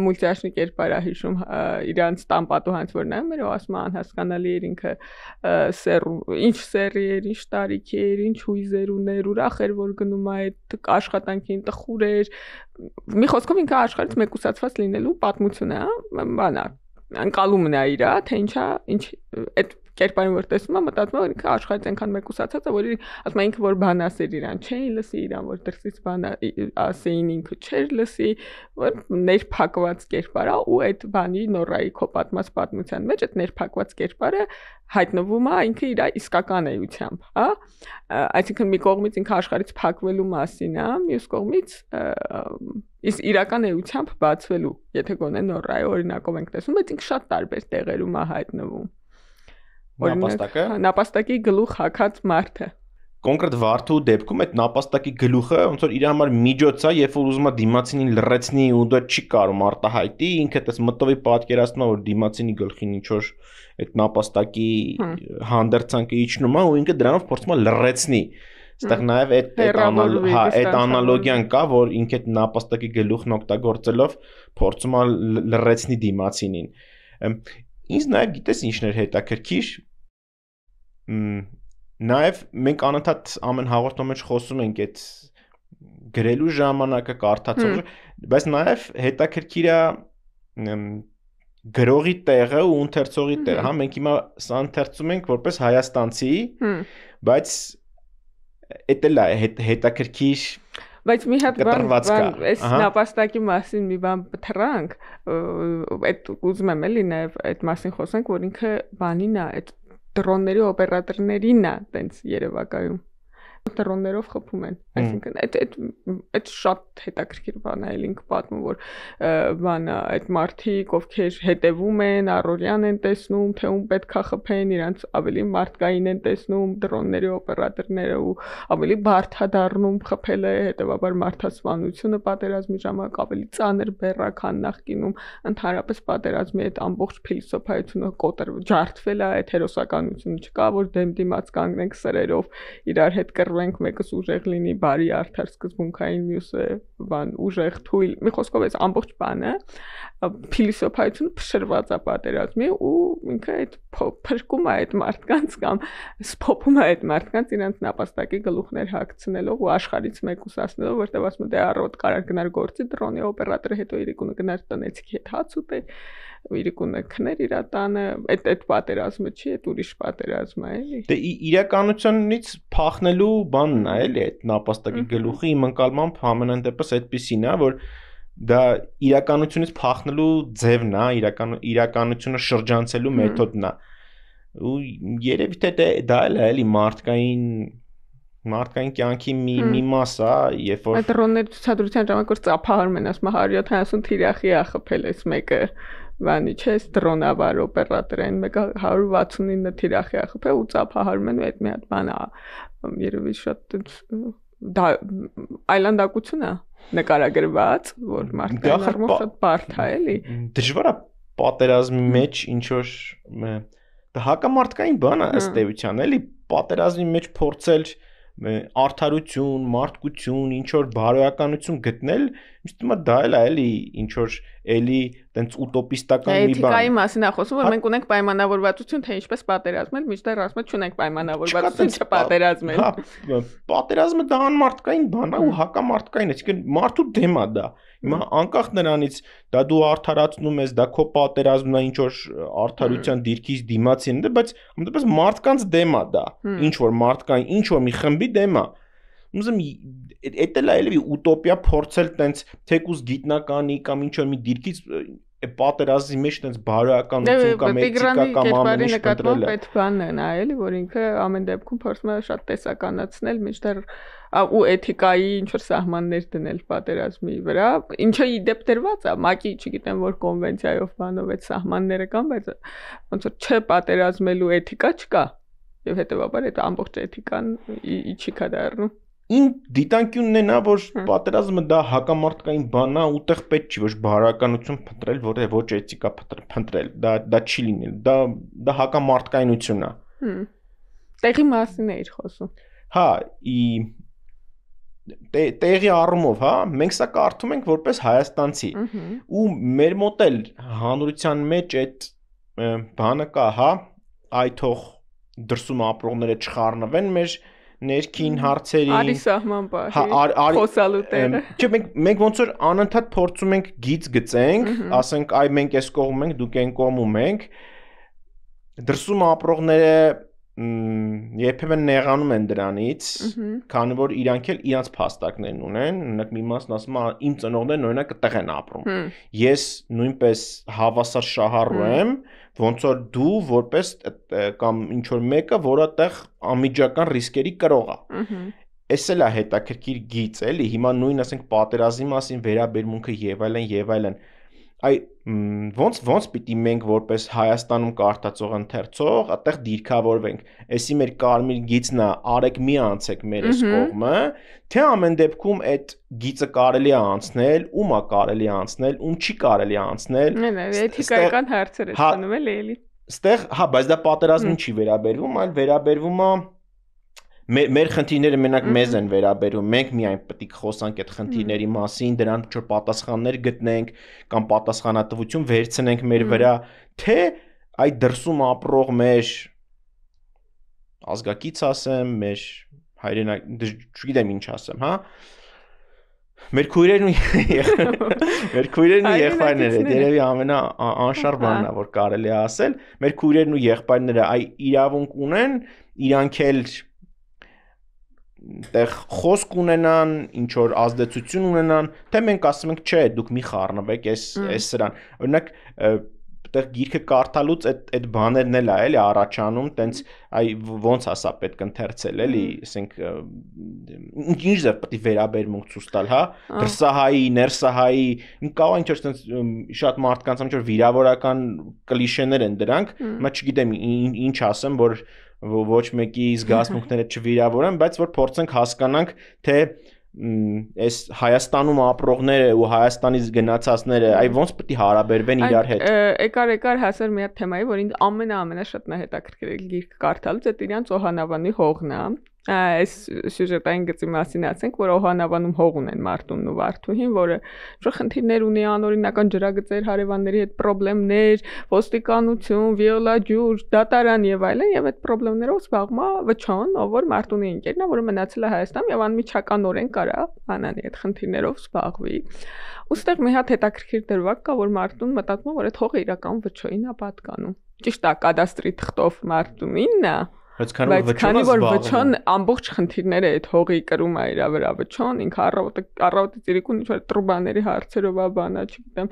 մուլտիաշնի կերպար է հիշում իրանց տամպատու հենց որ նայում էր ու ասում անհասկանալի էր ինքը ինչ սերի էր, ինչ տարիքի էր, ինչ հույզեր ուներ, ուրախ էր որ գնում է այդ աշխատանքին, տխուր էր։ Մի խոսքով ինքը աշխարհից մեկուսացված լինելու պատմություն է, բանա անկալումն է իրա, թե ինչա, ինչ այդ կերպարին որ տեսնում եմ, մտածում եմ որ ինքը աշխարհից այնքան մեկուսացած է, որ ասում եմ ինքը որ բան ասեր իրան, չէին լսի իրան, որ դրսից բան ասեին ինքը չէր լսի, որ ներփակված կերպար է ու այդ բանի նորայի քո պատմած պատմության մեջ այդ ներփակված կերպարը հայտնվում է ինքը իր իսկական էությամբ, հա, այսինքն մի կողմից ինքը աշխարհից փակվելու մասին է, մյուս կողմից իսկ իրական էությամբ բացվելու, եթե գոնե նորայի օրինակով ենք տեսնում, բայց ինքը շատ տարբեր տեղերում է հայտնվում։ Նապաստակի գլուխ հագած մարդը կոնկրետ Վարդու դեպքում այդ նապաստակի գլուխը ոնց որ իր համար միջոց է, երբ որ ուզում է դիմացինին լրացնի ու դա չի կարող արտահայտի, ինքը դες մտովի պատկերացնում է որ դիմացինի գլխին ինչ որ այդ նապաստակի հանդերձանքը իջնում է ու ինքը դրանով փորձում է լրացնի։ Այստեղ նաև այդ անալոգիան կա, որ ինքը այդ նապաստակի գլուխն օգտագործելով փորձում է լրացնի դիմացինին։ Ինձ նաև գիտես ինչն էր հետաքրքիր, նաև մենք անընդհատ ամեն հաղորդման մեջ խոսում ենք այդ գրելու ժամանակը, կարդացող, բայց նաև հետաքրքիր է գրողի տեղը ու ընթերցողի տեղը, հա, մենք հիմա սա ընթերցում ենք որպես հայաստանցի, բայց էդ էլ է հետաքրքիր բայց մի հատ բան այս նապաստակի մասին մի բան թռանք, այդ ուզում եմ էլի նաև այդ մասին խոսենք, որ ինքը բանին է, այդ դրոնների օպերատորներին է տենց Երևակայում դրոններով խփում են, այսինքն այդ շատ հետաքրքիր բան է, ինքը պատմում որ բանը այդ մարդիկ ովքեր հետևում են, առօրյան են տեսնում, թե ում պետքա խփեն, իրանց ավելի մարդկային են տեսնում, դրոնների օպերատորները ու ավելի բարդ է դառնում խփելը, հետևաբար մարդասպանությունը պատերազմի ժամանակ ավելի ծանր բեռա քան նախկինում, ընդհանրապես պատերազմի այդ ամբողջ փիլիսոփայությունը ջարդվել է, այդ հերոսականությունը չկա, որ դեմ դիմաց կանգնենք սրերով իրար հետ ենք մեկս ուժեղ լինի բարի արդար սկզբունքային մյուսը բան ուժեղ թույլ մի խոսքով այս ամբողջ բանը փիլիսոփայությունը փշրված է պատերազմի ու ինքը այդ փրկում է այդ մարդկանց կամ սփոփում է այդ մարդկանց իրենց նապաստակի գլուխներ հագցնելով ու աշխարհից մեկուսացնելով որտեղ ասում դե առօտ կարար գնար գործի դրոնի օպերատորը հետո իրիկունը գնար տնեցիքի հետ հաց ուտի իրիկունը քներ իր տանը այդ պատերազմը չի այդ ուրիշ պատերազմ է էլի դե իրականությունից փախնելու բանն է էլի այդ նապաստակի գլուխի իմ ընկալմամբ ամենայն դեպս այդպեսին է որ դա իրականությունից փախնելու ձևն է իրականությունը շրջանցելու մեթոդն է ու երևի թե դա էլի մարդկային կյանքի մի մաս է, երբ որ այդ դրոնների ցուցադրության ժամանակ որ ծափահարում են, ասում 170 թիրախի է խփել էս մեկը, բանի չէ, դրոնավար օպերատոր են, մեկը 169 թիրախի է խփել ու ծափահարում են ու այդ մի հատ բան է, երևի շատ դա այլանդակություն է նկարագրված, որ մարդկային առումով շատ բարդ է, էլի։ Դժվար է պատերազմի մեջ ինչ որ դա հակամարտկային բան է ըստ էության, էլի պատերազմի մեջ փորձել արդարություն, մարդկություն, ինչ որ բարոյականություն գտնել, ինձ թվում է դա էլի ինչ որ էլի տենց ուտոպիստական մի բան։ Էթիկայի մասին է խոսում, որ մենք ունենք պայմանավորվածություն, թե ինչպես պատերազմել, միշտեր ասում ենք չունենք պայմանավորվածություն չպատերազմել։ Հա, պատերազմը դա անմարտկային բան է ու հակամարտկային է, այսինքն մարդու դեմ է դա։ Հիմա անկախ նրանից դա դու արդարացնում ես, դա քո պատերազմն է, ինչ որ արդարության դիրքից դիմացին է, բայց ամենապես մարդկանց դեմ է դա։ Ինչ որ մարդկային, ինչ որ մի խմբի դեմ է։ Ուզում էդ էլ էլի ուտոպիա փորձել տենց թեկուզ գիտնականի կամ ինչ որ մի դիրքից պատերազմի մեջ տենց բարոյականություն կամ էթիկա կամ ամեն ինչ նկատմամբ այդ բանն է նա էլի, որ ինքը ամեն դեպքում փորձում է շատ տեսականացնել, միշտեր ու էթիկայի ինչ որ սահմաններ դնել պատերազմի վրա, ինչը ի դեպ դրված է, ՄԱԿ-ի, չգիտեմ որ կոնվենցիայով բանով այդ սահմանները կան, բայց ոնց որ չպատերազմելու էթիկա չկա, եւ հետեւաբար այդ ամբողջ էթիկան ի չկա դառնում։ Իմ դիտանկյունն է նա, որ պատերազմը դա հակամարտկային բան է, ուտեղ պետք չի ոչ բարոյականություն փնտրել, որտեղ ոչ էթիկա փնտրել, դա չի լինել, դա հակամարտկայնություն է։ Տեղի մասին է իր խոսում։ Հա, տեղի առումով, հա, մենք սա կարդում ենք որպես հայաստանցի ու մեր մոտ էլ հանրության մեջ այդ բանը կա, հա, այ թող դրսում ապրողները չխառնվեն մեր ներքին հարցերին արի սահման պահի խոսալու տեղը չէ մենք ոնց որ անընդհատ փորձում ենք գիծ գծենք ասենք այ մենք այս կողմում ենք դուք այն կողմում եք դրսում ապրողները երբեմն նեղանում են դրանից քանի որ իրանք էլ իրանց փաստակներն ունեն օրինակ մի մասն ասում է իմ ծնողներն օրինակ այդտեղ են ապրում ես նույնպես հավասար շահառու եմ ոնց որ դու որպես կամ ինչ որ մեկը որը այդտեղ անմիջական ռիսկերի կրող է էս էլ է հետաքրքիր գիծ էլի հիմա նույն ասենք պատերազմի մասին վերաբերմունքը եւ այլն այ ոնց պիտի մենք որպես Հայաստանում կարտածող ընթերցող այդտեղ դիրքավորվենք էսի մեր կարմիր գիծն է արեք մի անցեք մեր այս կողմը թե ամեն դեպքում այդ գիծը կարելի է անցնել ում է կարելի է անցնել ում չի կարելի է անցնել էթիկայական հարցեր է ցանում էլի ստեղ հա բայց դա պատերազմին չի վերաբերվում այլ վերաբերվում է մեր խնդիրները մենակ մեզ են վերաբերում մենք միայն պետք է խոսանք այդ խնդիրների մասին դրան ինչ որ պատասխաններ գտնենք կամ պատասխանատվություն վերցնենք մեր վրա թե այդ դրսում ապրող մեր ազգակից ասեմ մեր հայրենակ չգիտեմ ինչ ասեմ հա մեր քույրերն ու եղբայրները դերևի ամենաանշարժ բանն է որ կարելի է ասել մեր քույրերն ու եղբայրները այ իրավունք ունեն իրանք էլ տեղ խոսք ունենան, ինչ որ ազդեցություն ունենան, թե մենք ասում ենք, չէ, դուք մի խառնվեք այս սրան։ Օրինակ, այդտեղ գիրքը կարդալուց այդ բաներն էլ է, էլի առաջանում, տենց այ ոնց ասա պետք ընթերցել, էլի, ասենք ինչ ձև պետք է վերաբերմունք ցույց տալ, հա, դրսահայի, ներսահայի, կարող ինչ որ տենց շատ մարդկանց ինչ որ վիրավորական կլիշեներ են դրանք, մա չգիտեմ ինչ ասեմ, որ ոչ մեկի զգացմունքները չվիրավորեն, բայց որ փորձենք հասկանանք, թե այս Հայաստանում ապրողները ու Հայաստանից գնացածները, այ ոնց պետք է հարաբերվեն իրար հետ։ Եկար հասար մի հատ թեմայի, որ ինձ ամենաշատն է հետաքրքրել գիրքը կարդալուց, այդ իրանց Օհանավանի հողն է։ Այս սյուժետային գծի մասին ասենք, որ Օհանավանում հող ունեն Մարտունն ու Վարդուհին, որը ինչ խնդիրներ ունի անօրինական ջրագծեր, հարևանների հետ խնդիրներ, ոստիկանություն, վիոլաջուր, դատարան եւ այլն, եւ այդ խնդիրներով զբաղվում է Վչոն, ով որ Մարտունի ընկերն է, որը մնացել է Հայաստանում եւ անմիջականորեն կարա բանանի այդ խնդիրներով զբաղվի։ Ոստեղ մի հատ հետաքրքիր դրվագ կա, որ Մարտուն մտածում է, որ այդ հողը իրական Վչոյին է պատկանում։ Ճիշտ է, կադաստրի թղթով Մարտունինն է, Բայց քանի որ վճոն ամբողջ խնդիրները այդ հողի կրում է իր վրա վճոն, ինքը առավոտը ծիրիկուն ինչ-որ տրուբաների հարցերով է բանա, չգիտեմ,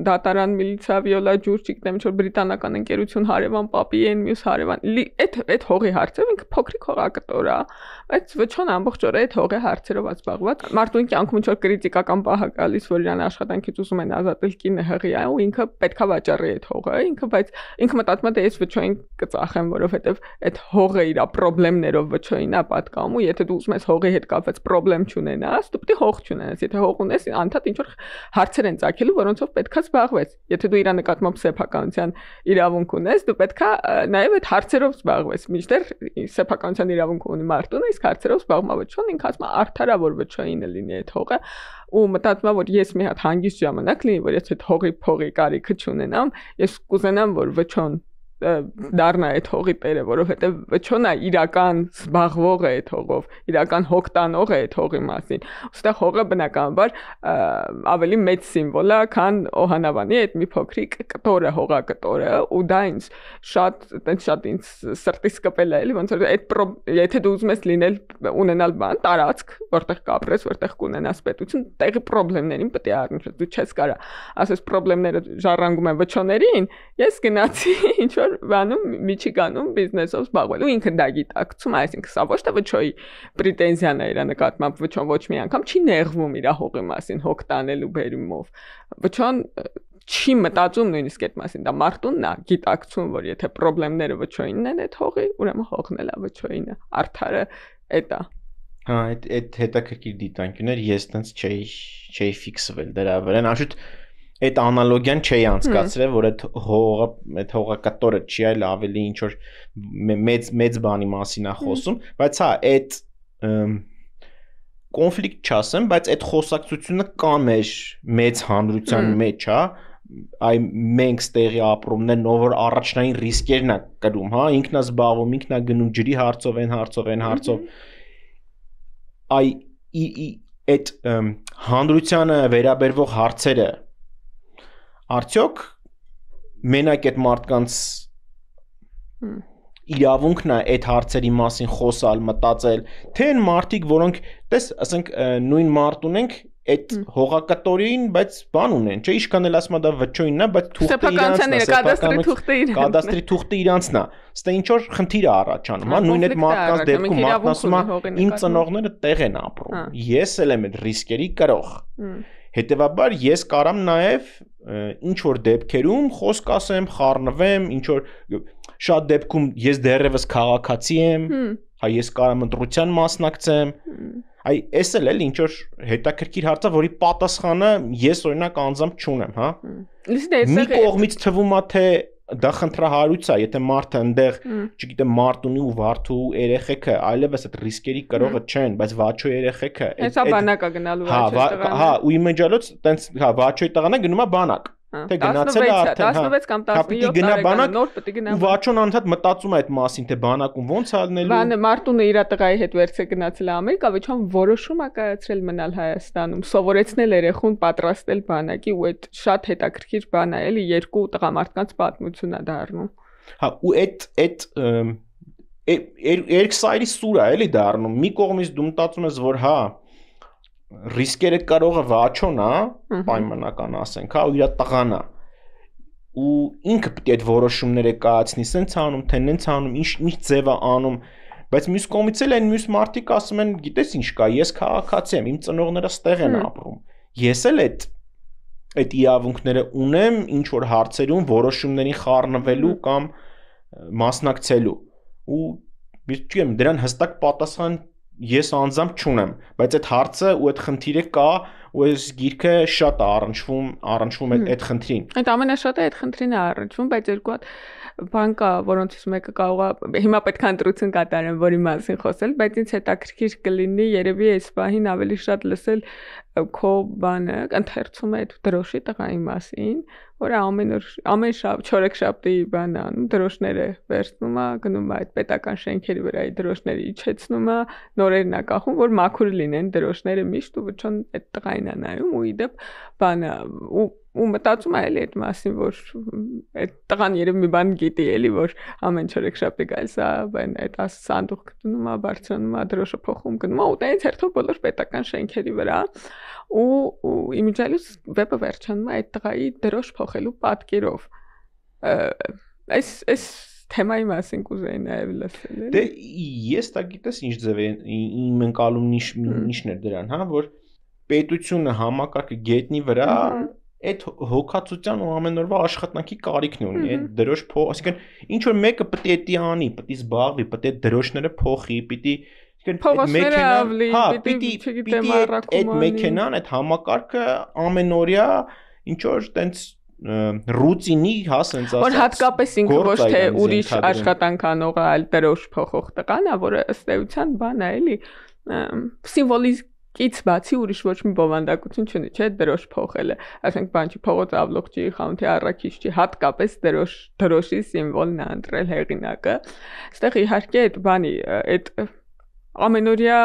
դատարան միլիցիա վիոլա ջուր, չգիտեմ, ինչ-որ բրիտանական ընկերություն հարևան պապի են, մյուս հարևան, այդ հողի հարցերով ինքը փոքրիկ հողակտոր է, բայց վճոն ամբողջ օրը այդ հողի հարցերով է զբաղված։ Մարդուն կյանքում ինչ-որ կրիտիկական պահ է գալիս, որ իրան աշխատանքից ուզում են ազատել կինը հղի է, ու ինքը պետքա վաճառի այդ հողը, բայց ինքը մտածում է, թե ես վճոին կծախեմ, որովհետև այդ հողը իր խնդիրներով վճոին է պատկանում, ու եթե դու ուզում ես հողի հետ կապված խնդրեմ չունենաս, դու պետք է հող չունենաս, եթե հող ունես, անդադ ինչ-որ հարցեր են ծագելու, որոնցով պետքա զբաղվես։ Եթե դու իր նկատմամբ սեփականության իրավունք ունես, դու պետքա նաև այդ հարցերով զբաղվես, մինչդեռ սեփականության իրավունք ունի մարդուն, իսկ հարցերով զբաղվում է վճոն, ինքը ասում է արդար է, որ վճոինը լինի այդ հողը, ու մտածում եմ, որ ես մի հատ հանգիստ ժամանակ լինի, որ ես այդ հողի փողի կարիքը չունենամ, ես կուզենամ, որ վճոն դառնա այդ հողի տերը, որովհետև վճոնը իրական զբաղվող է այդ հողով, իրական հոգ տանող է այդ հողի մասին։ Ոստեղ հողը բնականաբար ավելի մեծ սիմվոլ է, քան Օհանավանի այդ մի փոքրիկ կտորը, հողակտորը, ու դա ինձ շատ ինձ սրտից կպել է, էլի, ոնց որ այդ եթե դու ուզում ես լինել ունենալ բան, տարածք, որտեղ կապրես, որտեղ կունենաս պետություն, տեղի խնդիրներին պետք է առնչվես, դու չես կարա ասես խնդիրները ժառանգում են վճոներին, ես գնացի ինչ որ բանում Միչիգանում բիզնեսով զբաղվելու ինքը դա գիտակցում, այսինքն սա ոչ թե վճոյի պրետենզիան է իր նկատմամբ, վճոն ոչ մի անգամ չի նեղվում իր հողի մասին, հոգ տանելու բերումով։ Վճոն չի մտածում նույնիսկ այդ մասին, դա մարդունն է գիտակցում, որ եթե խնդիրները վճոյինն են այդ հողի, ուրեմն հողն էլ է վճոյինը, արդարը այդ է։ Հա, այդ հետաքրքիր դիտանկյուններ ես տենց չէի ֆիքսվել դրա վրա, աշուտ այդ անալոգիան չի անցկացրել, որ այդ հողակտորը չի այլ ավելի ինչ որ մեծ բանի մասին է խոսում, բայց հա այդ կոնֆլիկտ չասեմ, բայց այդ խոսակցությունը կա մեր մեծ հանրության մեջ, հա, այ մենք ստեղի ապրումներն ով որ առաջնային ռիսկերն է կրում, հա, ինքն է զբաղվում, ինքն է գնում ջրի հարցով, այն հարցով, այ այդ հանրությանը վերաբերվող հարցերը արդյոք մենակ այդ մարդկանց իրավունքն է այդ հարցերի մասին խոսալ, մտածել, թե են մարդիկ, որոնք տես, ասենք նույն մարդ ունենք այդ հողակտորին, բայց բան ունեն, չէ, իշքան էլ ասում է դա վճոյինն է, բայց կադաստրի թուղթը իրանցն է, ստե ինչ որ խնդիր է առաջանում, հա, նույն այդ մարդկանց դեպքում մարդն ասում է իմ ծնողները տեղ են ապրում, ես էլ եմ այդ ռիսկերի կրող, հետևաբար ես կարամ նաև ինչ որ դեպքերում խոսք ասեմ, խառնվեմ, ինչ որ շատ դեպքում ես դեռևս քաղաքացի եմ, հա ես կարամ ընտրության մասնակցեմ, այ էս էլ ինչ որ հետաքրքիր հարց է, որի պատասխանը ես օրինակ անձամբ չունեմ, հա։ Մի կողմից թվում է թե դա խնդրահարույց է, եթե մարդը այնտեղ, չգիտեմ, մարդ ունի ու վարդու երեխեքը այլևս այդ ռիսկերի կրողը չեն, բայց վաչո երեխեքը հեսա բանակ է գնալու վաչոյի տղան։ Հա, ու իմեջալոց տենց հա վաչոյի տղան է գնում է բանակ։ Թե գնացել է արդեն 16 կամ 17 տարեկան նոր պետք է գնա։ Ու վաչոն անդադ մտածում է այդ մասին, թե բանակում ոնց է ալնելու։ Բանը Մարտունը իր տղայի հետ վերցե գնացել է Ամերիկա, վիճան որոշում է կայացրել մնալ Հայաստանում, սովորեցնել երեխուն պատրաստել բանակի, ու այդ շատ հետաքրքիր բան է, էլի երկու տղամարդկանց պատմություն է դառնում։ Հա, ու այդ երկսայրի սուր է, էլի դառնում։ Մի կողմից դու մտածում ես, որ հա ռիսկերը կարողը վաչոն է, պայմանական ասենք, հա, ու իր տղան է։ Ու ինքը պետք է այդ որոշումները կայացնի, սենց անում, թե նենց անում, ինչ ձև է անում, բայց մյուս կողմից էլ այն մյուս մարդիկ ասում են, գիտես ինչ կա, ես քաղաքացի եմ, իմ ծնողները ստեղ են ապրում։ Ես էլ այդ իրավունքները ունեմ ինչ որ հարցերում որոշումներին խառնվելու կամ մասնակցելու։ Ու չգիտեմ, դրան հստակ պատասխան ես անձամբ չունեմ, բայց այդ հարցը ու այդ խնդիրը կա, ու այս գիրքը շատ է առնչվում այդ խնդրին։ Այդ ամենաշատը այդ խնդրին է առնչվում, բայց երկու հատ բան կա, որոնցից մեկը կարող է հիմա պետք է ընտրություն կատարեմ, որի մասին խոսել, բայց ինձ հետաքրքիր կլինի երևի այս պահին ավելի շատ լսել քո բանը, ընթերցում է այդ դրոշի տղայի մասին, որը ամեն չորեքշաբթի բան անում, դրոշները վերցնում է, գնում է այդ պետական շենքերի վրայի դրոշները իջեցնում է, նորերն է կախում, որ մաքուր լինեն դրոշները միշտ ու վճոն այդ տղային է նայում ու իդեպ բանը ու ու մտածում է էլի այդ մասին, որ այդ տղան երբ մի բան գիտի էլի, որ ամեն չորեքշաբթի գալիս է, բան այդ սանդուղք գնում է, բարձրանում է, դրոշը փոխում գնում է, ու տենց հերթով բոլոր պետական շենքերի վրա ու իմիջիալուց վեպը վերջանում է այդ տղայի դրոշ փոխելու պատկերով։ Այս թեմայի մասին կուզեի նաև լսել։ Դե ես դա գիտես ինչ ձև է իմ ընկալումն ինչն էր դրան, հա, որ պետությունը համակարգը գետնի վրա այդ հոգացության ու ամեն օրվա աշխատանքի կարիքն ունի, այդ դրոշ փոխ, այսինքն ինչ որ մեկը պետք է դա անի, պետք է զբաղվի, պետք է դրոշները փոխի, պետք է փոխոսները այդ մեքենան, այդ համակարգը ամենօրյա ինչ որ տենց ռուտինի հա սենց ասած որ հատկապես ինքը ոչ թե ուրիշ աշխատանք անողը, այլ դրոշ փոխող տղան է, որը ըստ էության բան է էլի սիմվոլիկից բացի ուրիշ ոչ մի բովանդակություն չունի, չէ՞ դրոշ փոխելը, ասենք բան չի փողոց ավլողջի խանութի առաքիչի հատկապես դրոշի սիմվոլն է ընտրել հեղինակը, այստեղ իհարկե այդ բանի այդ ամենօրյա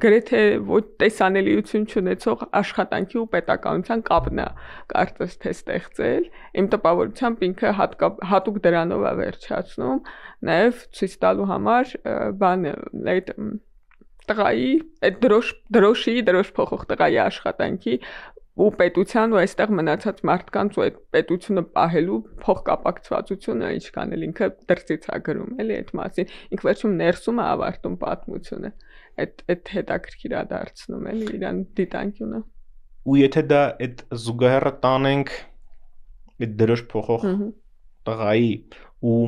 գրեթե ոչ տեսանելիություն չունեցող աշխատանքի ու պետականության կապն է կարծես թե ստեղծել իմ տպավորությամբ ինքը հատուկ դրանով է վերջացնում նաև ցույց տալու համար բանը այդ տղայի այդ դրոշ փոխող տղայի աշխատանքի ու պետության ու այստեղ մնացած մարդկանց ու այդ պետությունը պահելու փոխկապակցվածությունը ինչքան էլ ինքը դրսից է գրում էլի այդ մասին ինքը վերջում ներսում է ավարտում պատմությունը այդ հետաքրքիր է դարձնում էլի իրան դիտանկյունը ու եթե դա այդ զուգահեռը տանենք այդ դրոշ փոխող տղայի ու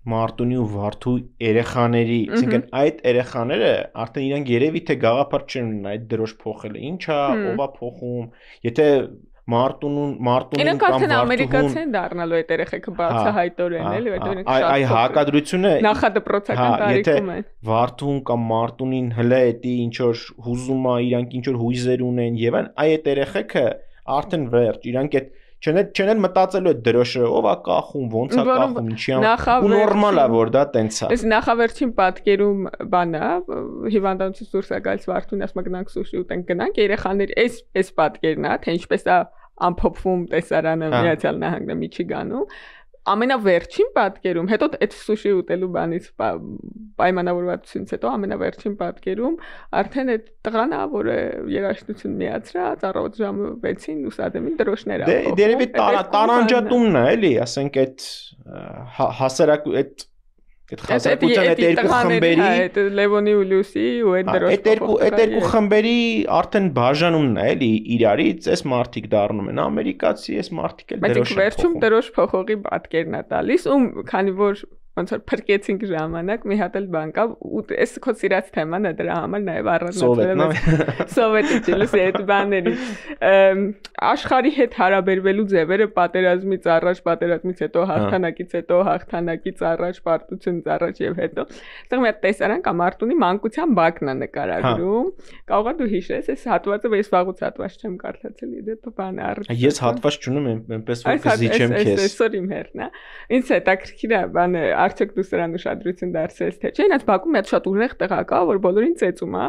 Մարտունի ու Վարդու երեխաների, այսինքն այդ երեխաները արդեն իրանք երևի թե գաղափար չունեն այդ դրոշ փոխելը, ինչա, ով է փոխում, եթե Մարտունին կամ Վարդուհուն ամերիկացի են դառնալու այդ երեխեքը բացահայտորեն էլի, որտեղ իրենք շատ այ հակադրությունը նախադպրոցական տարիքում են։ Վարդուհուն կամ Մարտունին հլը էտի ինչ որ հուզում է, իրանք ինչ որ հույզեր ունեն եւ այդ երեխեքը արդեն վերջ, իրանք այդ չեն մտածելու այդ դրոշը ով է կախում, ոնց է կախում, ինչի ու նորմալ է որ դա տենց է։ Այս նախավերջին պատկերում բանը հիվանդանոցից դուրս է գալիս Վարդուն ասում գնանք սուշի ուտենք գնանք երեխաների այս պատկերն է թե ինչպես է ամփոփվում տեսարանը Միացյալ Նահանգների Միչիգանում ամենավերջին պատկերում հետո այդ սուշի ուտելու բանից պայմանավորվածությունից հետո ամենավերջին պատկերում արդեն այդ տղան է որը երաժշտություն միացրած առավոտ ժամը 6-ին լուսադեմին դրոշներ է փոխում դերևի տարանջատումն է էլի ասենք այդ հասարակ այդ հասարակության այդ երկու խմբերի այդ Լևոնի ու Լյուսի ու այդ դրոշ այդ երկու խմբերի արդեն բաժանումն է էլի իրարից այս մարդիկ դառնում են ամերիկացի այս մարդիկ էլ դրոշ են վերջում դրոշ փոխողի պատկերն է տալիս ու քանի որ ոնց որ փրկեցինք ժամանակ մի հատ էլ բան կա ու այս քո սիրած թեման է դրա համար նաև առանձնացվել է սովետի լուսի այդ բաների աշխարհի հետ հարաբերվելու ձևերը պատերազմից առաջ պատերազմից հետո հաղթանակից առաջ պարտությունից առաջ եւ հետո այստեղ մի հատ տեսարան կա Մարտունի մանկության բակն է նկարագրում կարող է դու հիշես այս հատվածը ես վաղուց հատված չեմ կարդացել իդեպ բանը առ ես հատված չունեմ այնպես որ կզիջեմ քեզ այսօր իմ հերն է ինձ հետաքրքիր է բանը արդյոք դու սրան ուշադրություն դարձրես թե չէ այնց բակում մի հատ շատ ուժեղ տղա կա որ բոլորին ծեծում է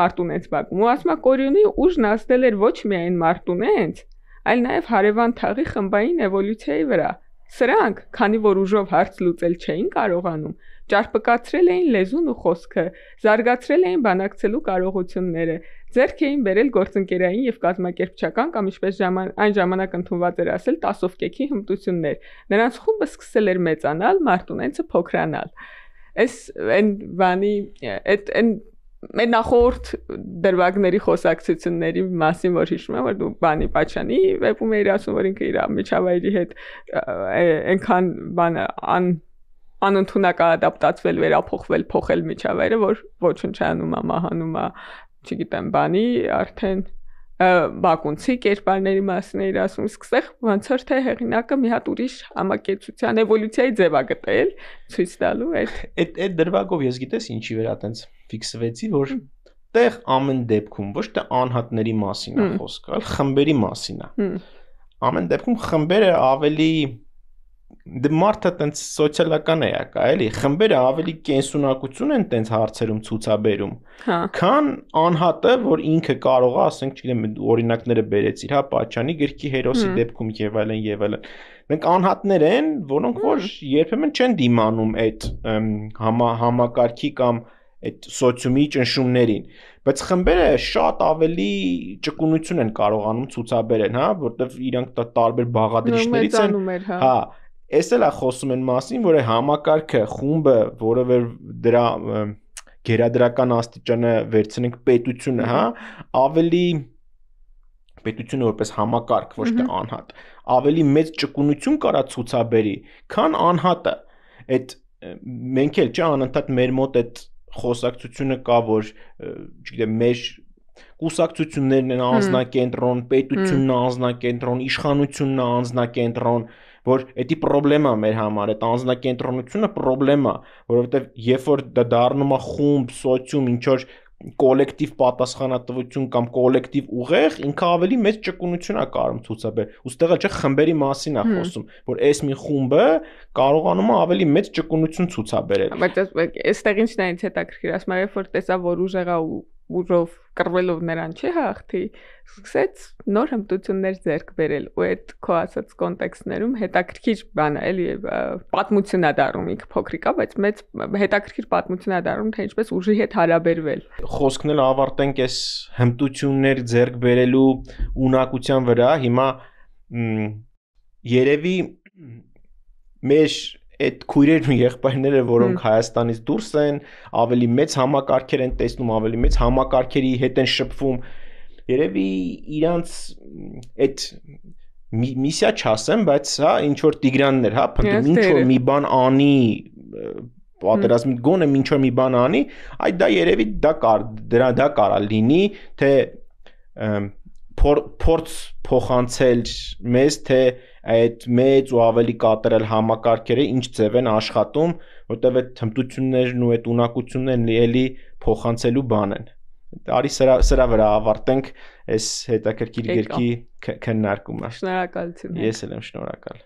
Մարտունենց բակում ու ասում է Կորյունի ուժն ազդել էր ոչ միայն Մարտունենց այլ նաև հարևան թաղի խմբային էվոլյուցիայի վրա սրանք քանի որ ուժով հարց լուծել չէին կարողանում ճարպկացրել էին լեզուն ու խոսքը զարգացրել էին բանակցելու կարողությունները ձեռք էին բերել գործընկերային եւ կազմակերպչական կամ ինչպես այն ժամանակ ընդունված էր ասել տասովկեքի հմտություններ նրանց խումբը սկսել էր մեծանալ Մարտունենցը փոքրանալ այս այն բանի այն մեր նախորդ դրվագների խոսակցությունների մասին որ հիշում եմ որ դու բանի Պաչյանի վեպում էիր ասում որ ինքը իր միջավայրի հետ այնքան բանը անընդունակ ադապտացվել վերափոխվել փոխել միջավայրը որ ոչնչանում է մահանում է չգիտեմ բանի արդեն բակունցի կերպարների մասին էիր ասում սկսեղ ոնց որ թե հեղինակը մի հատ ուրիշ համակեցության էվոլյուցիայի ձև է գտել ցույց տալու այդ դրվագով ես գիտես ինչի վրա տենց ֆիքսվեցի որ տեղ ամեն դեպքում ոչ թե անհատների մասին է խոսքը այլ խմբերի մասին է ամեն դեպքում խմբերը ավելի դե մարդը տենց սոցիալական է ակա, էլի, խմբերը ավելի կենսունակություն են տենց հարցերում ցուցաբերում, քան անհատը, որ ինքը կարող է, ասենք, չգիտեմ, օրինակները բերեցիր, հա, Պաչյանի գրքի հերոսի դեպքում եւ այլն եւ այլն։ Մենք անհատներ են, որոնք որ երբեմն չեն դիմանում այդ համակարգի կամ այդ սոցիումի ճնշումներին, բայց խմբերը շատ ավելի ճկունություն են կարողանում ցուցաբերել, հա, որտեվ իրանք տարբեր բաղադրիչներից են, հա, էս էլ է խոսում են մասին, որ համակարգը, խումբը, որը դրա գերադրական աստիճանը վերցնենք պետությունը, հա, ավելի պետությունը որպես համակարգ, ոչ թե անհատ, ավելի մեծ ճկունություն կարա ցուցաբերի, քան անհատը։ Այդ մենք էլ չէ անընդհատ մեր մոտ այդ խոսակցությունը կա, որ չգիտեմ, մեր կուսակցություններն են անձնակենտրոն, պետությունն է անձնակենտրոն, իշխանությունն է անձնակենտրոն, որ դա պրոբլեմա մեր համար, այդ անձնակենտրոնությունը պրոբլեմա, որովհետև երբ որ դա դառնում է խումբ, սոցիում, ինչ որ կոլեկտիվ պատասխանատվություն կամ կոլեկտիվ ուղեղ, ինքը ավելի մեծ ճկունություն է կարող ցուցաբերել։ Ոստեղը չէ խմբերի մասին է խոսում, որ այս մի խումբը կարողանում է ավելի մեծ ճկունություն ցուցաբերել։ Բայց այստեղ ինչն է ինձ հետաքրքիր, ասում եմ, երբ որ տեսա, որ ուժեղա ուժով կռվելով նրան չի հաղթի, սկսեց նոր հմտություններ ձեռք բերել ու այդ քո ասած կոնտեքստներում հետաքրքիր բան է, էլի պատմություն է դառնում, ինքը փոքրիկ է, բայց մեծ հետաքրքիր պատմություն է դառնում, թե ինչպես ուժի հետ հարաբերվել։ Խոսքն էլ ավարտենք այս հմտություններ ձեռք բերելու ունակության վրա, հիմա երևի մեր այդ քույրերն ու եղբայրները, որոնք Հայաստանից դուրս են, ավելի մեծ համակարգեր են տեսնում, ավելի մեծ համակարգերի հետ են շփվում, երևի իրանց այդ միսիա չասեմ, բայց հա ինչ որ Տիգրաններ, հա, փնտրում ինչ որ մի բան անի, պատերազմի գոնե ինչ որ մի բան անի, այդ դա երևի դա կարա լինի, թե փորձ փոխանցել մեզ, թե այդ մեծ ու ավելի կատարել համակարգերը ինչ ձև են աշխատում, որտեղ այդ հմտություններն ու այդ ունակություններն էլի փոխանցելու բան են։ Արի սրա վրա ավարտենք այս հետաքրքիր գրքի քննարկումը։ Շնորհակալություն։ Ես էլ եմ շնորհակալ։